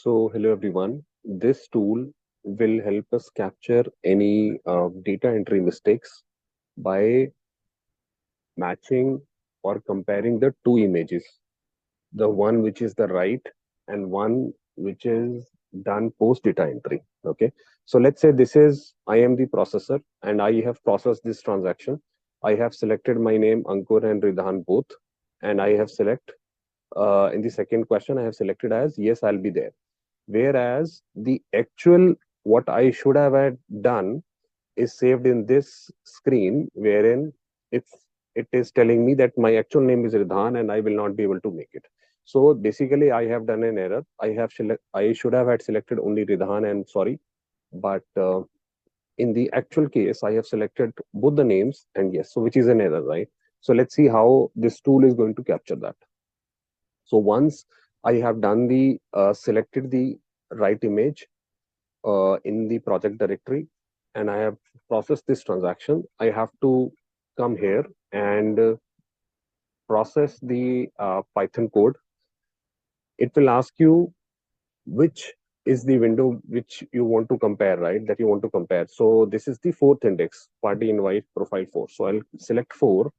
Hello everyone. This tool will help us capture any data entry mistakes by matching or comparing the two images, the one which is the right and one which is done post data entry. Okay. So let's say I am the processor and I have processed this transaction. I have selected my name Ankur and Ridhan both, and I have in the second question, I have selected as yes, I'll be there. Whereas the actual what I should have had done is saved in this screen, wherein it's it is telling me that my actual name is Ridhan and I will not be able to make it. So basically, I have done an error. I should have had selected only Ridhan and sorry, but in the actual case, I have selected both the names and yes, so which is an error, right? So let's see how this tool is going to capture that. So once I have done the selected the right image in the project directory and I have processed this transaction, I have to come here and process the Python code. It will ask you which is the window which you want to compare, right? That you want to compare. So this is the fourth index, party invite profile 4. So I'll select 4.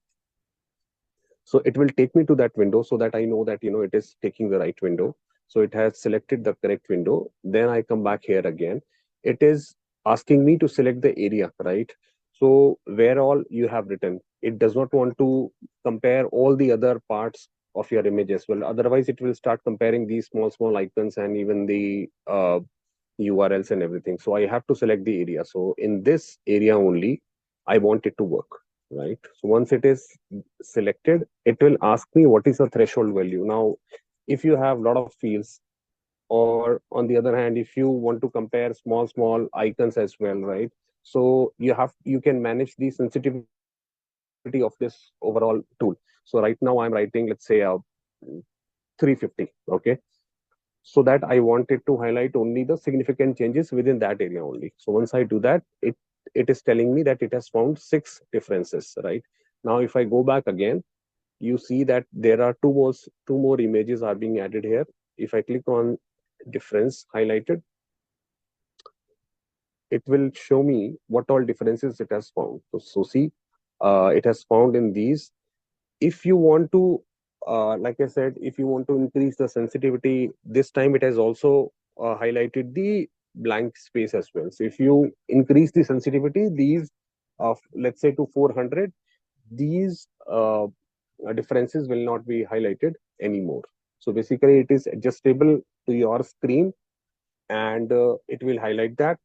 So it will take me to that window so that I know that, it is taking the right window. So it has selected the correct window. Then I come back here again. It is asking me to select the area, right? So where all you have written, it does not want to compare all the other parts of your image as well. Otherwise, it will start comparing these small icons and even the URLs and everything. So I have to select the area. So in this area only, I want it to work, right? So once it is selected, it will ask me what is the threshold value. Now, if you have a lot of fields, or on the other hand, if you want to compare small icons as well, right? So you can manage the sensitivity of this overall tool. So right now I'm writing, let's say 350, okay? So that I wanted to highlight only the significant changes within that area only. So once I do that, it is telling me that it has found 6 differences, right? Now, if I go back again, you see that there are two more images are being added here. If I click on difference highlighted, it will show me what all differences it has found. So see, it has found in these. If you want to, like I said, if you want to increase the sensitivity, this time it has also highlighted the blank space as well. So if you increase the sensitivity, these of let's say to 400, these differences will not be highlighted anymore. So basically, it is adjustable to your screen, and it will highlight that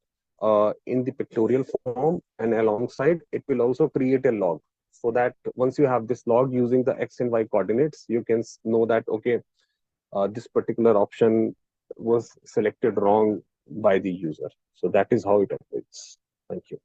in the pictorial form, and alongside it will also create a log, so that once you have this log using the x and y coordinates, you can know that okay, this particular option was selected wrong by the user. So that is how it operates. Thank you.